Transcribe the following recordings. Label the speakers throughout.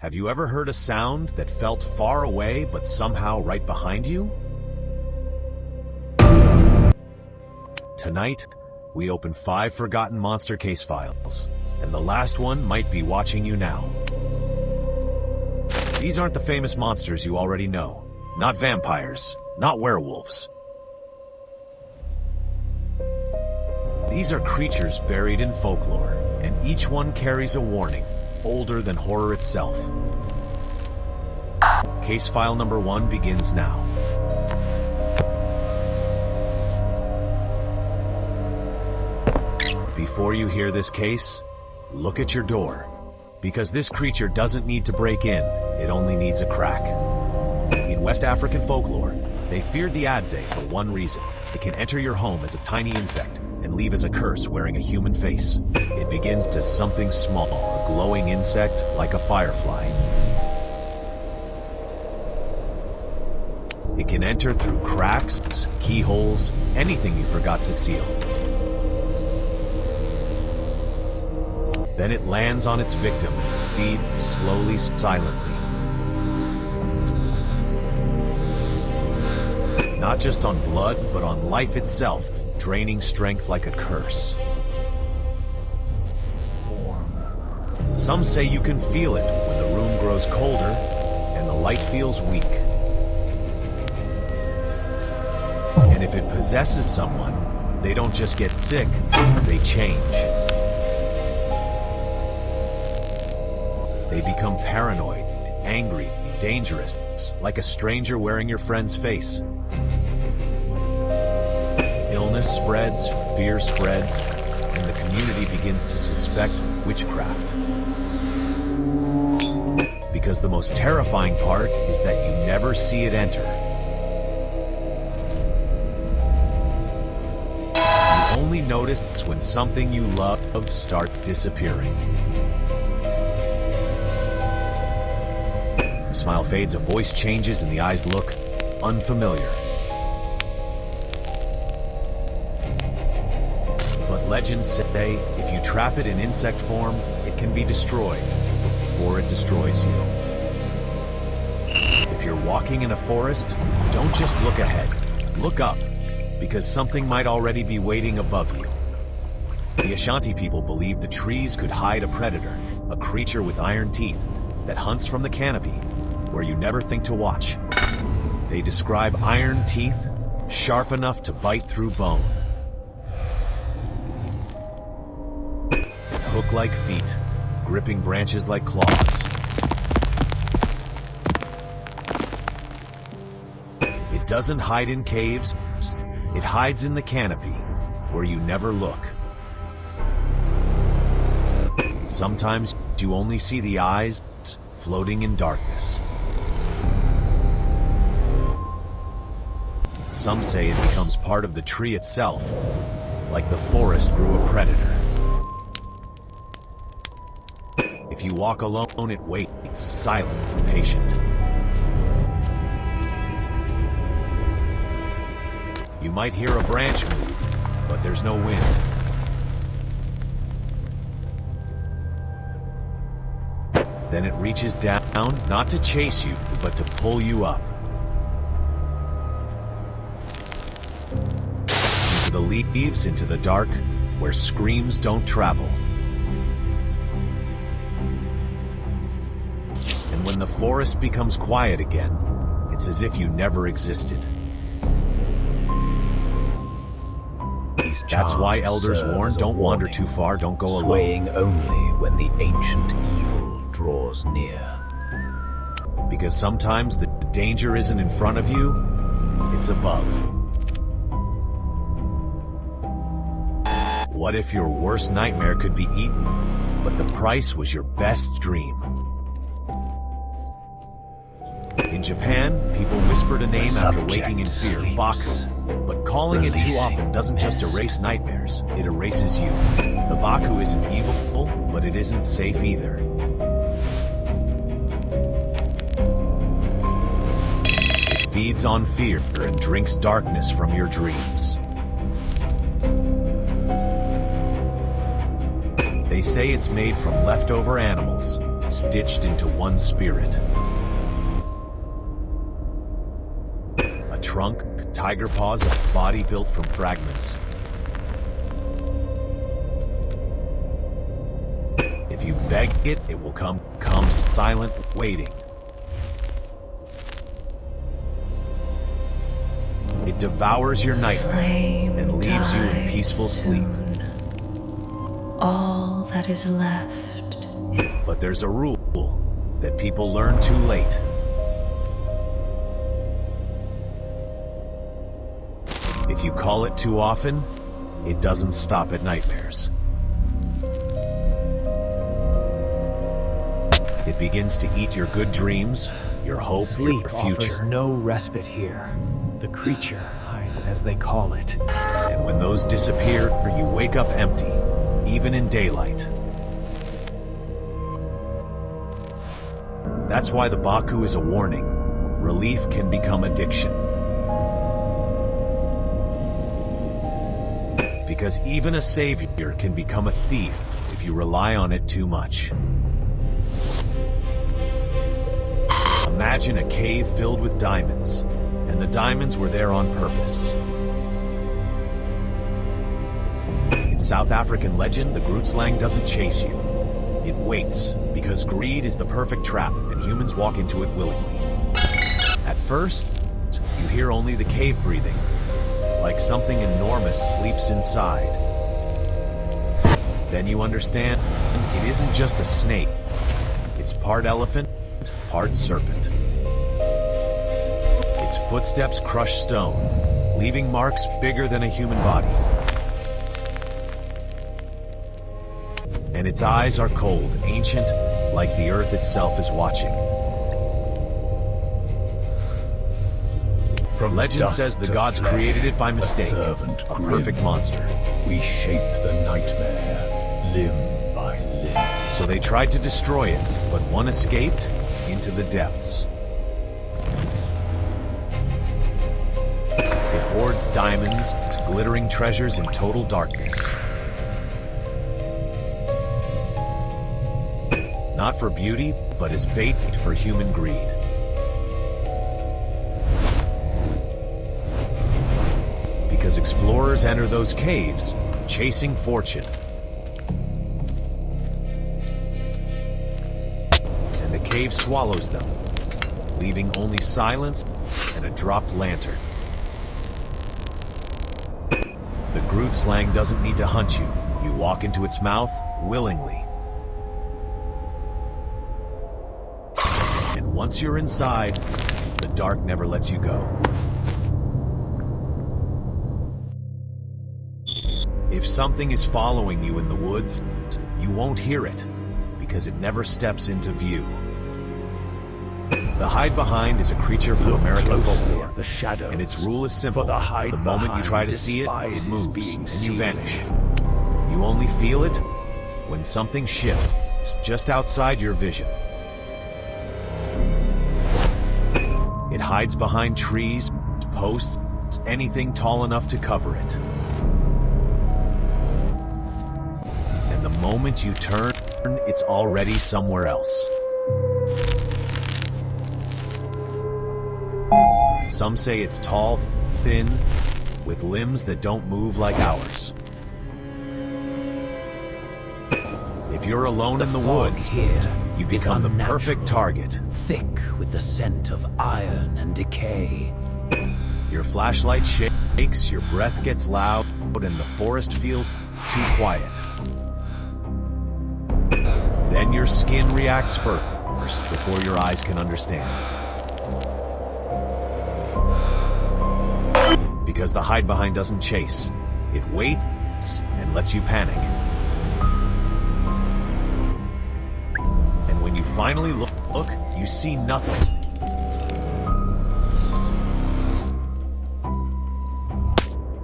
Speaker 1: Have you ever heard a sound that felt far away but somehow right behind you? Tonight, we open 5 forgotten monster case files, and the last one might be watching you now. These aren't the famous monsters you already know. Not vampires, not werewolves. These are creatures buried in folklore, and each one carries a warning, older than horror itself. Case file number 1 begins now. Before you hear this case, look at your door, because this creature doesn't need to break in, it only needs a crack. In West African folklore, they feared the Adze for one reason. It can enter your home as a tiny insect and leave as a curse wearing a human face. It begins as something small, a glowing insect like a firefly. It can enter through cracks, keyholes, anything you forgot to seal. Then it lands on its victim, feeds slowly, silently. Not just on blood, but on life itself, draining strength like a curse. Some say you can feel it when the room grows colder and the light feels weak. And if it possesses someone, they don't just get sick, they change. They become paranoid, angry, dangerous, like a stranger wearing your friend's face. Illness spreads, fear spreads, and the community begins to suspect witchcraft. Because the most terrifying part is that you never see it enter. You only notice when something you love starts disappearing. The smile fades, a voice changes, and the eyes look unfamiliar. But legends say if you trap it in insect form, it can be destroyed before it destroys you. If you're walking in a forest, don't just look ahead. Look up, because something might already be waiting above you. The Ashanti people believe the trees could hide a predator, a creature with iron teeth that hunts from the canopy, where you never think to watch. They describe iron teeth sharp enough to bite through bone. Hook-like feet, gripping branches like claws. It doesn't hide in caves, it hides in the canopy, where you never look. Sometimes you only see the eyes floating in darkness. Some say it becomes part of the tree itself, like the forest grew a predator. If you walk alone, it waits, silent and patient. You might hear a branch move, but there's no wind. Then it reaches down, not to chase you, but to pull you up. Into the leaves, into the dark, where screams don't travel. And when the forest becomes quiet again, it's as if you never existed. That's why elders warn, don't wander too far, don't go alone.
Speaker 2: Swaying only when the ancient evil draws near.
Speaker 1: Because sometimes the danger isn't in front of you, it's above. What if your worst nightmare could be eaten, but the price was your best dream? In Japan, people whispered a name after waking in fear, Baku. But calling it too often doesn't just erase nightmares, it erases you. The Baku isn't evil, but it isn't safe either. It feeds on fear and drinks darkness from your dreams. They say it's made from leftover animals, stitched into one spirit. A trunk, tiger paws, a body built from fragments. If you beg it, it will come silent, waiting. It devours your nightmare and leaves you in peaceful sleep.
Speaker 3: All that is left.
Speaker 1: But there's a rule that people learn too late. If you call it too often, it doesn't stop at nightmares. It begins to eat your good dreams, your hope,
Speaker 2: Sleep
Speaker 1: your future.
Speaker 2: offers no respite here. The creature, as they call it.
Speaker 1: And when those disappear, you wake up empty, even in daylight. That's why the Baku is a warning. Relief can become addiction. Because even a savior can become a thief if you rely on it too much. Imagine a cave filled with diamonds, and the diamonds were there on purpose. In South African legend, the Grootslang doesn't chase you. It waits, because greed is the perfect trap, and humans walk into it willingly. At first, you hear only the cave breathing, like something enormous sleeps inside. Then you understand, it isn't just a snake. It's part elephant, part serpent. Its footsteps crush stone, leaving marks bigger than a human body. And its eyes are cold, ancient, like the earth itself is watching. Legend says the gods created it by mistake, a perfect monster.
Speaker 2: We shape the nightmare, limb by limb.
Speaker 1: So they tried to destroy it, but one escaped into the depths. It hoards diamonds, glittering treasures in total darkness. Not for beauty, but as bait for human greed. Because explorers enter those caves, chasing fortune. And the cave swallows them, leaving only silence and a dropped lantern. The Grootslang doesn't need to hunt you. You walk into its mouth willingly. And once you're inside, the dark never lets you go. If something is following you in the woods, you won't hear it, because it never steps into view. The Hidebehind is a creature from American folklore,
Speaker 2: the shadows,
Speaker 1: and its rule is simple. The moment you try to see it, it moves, and you vanish. You only feel it when something shifts just outside your vision. It hides behind trees, posts, anything tall enough to cover it. And the moment you turn, it's already somewhere else. Some say it's tall, thin, with limbs that don't move like ours. If you're alone in the woods, you become the perfect target.
Speaker 2: Thick with the scent of iron and decay.
Speaker 1: Your flashlight shakes, your breath gets loud, and the forest feels too quiet. Then your skin reacts first, before your eyes can understand. Because the Hidebehind doesn't chase. It waits and lets you panic. And when you finally look, you see nothing.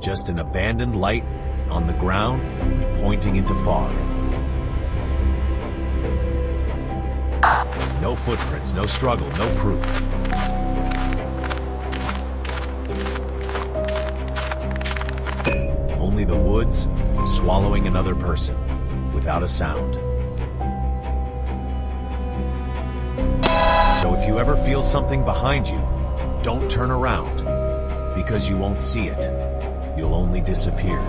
Speaker 1: Just an abandoned light on the ground, pointing into fog. No footprints, no struggle, no proof. Only the woods swallowing another person without a sound. So if you ever feel something behind you, don't turn around, because you won't see it. You'll only disappear.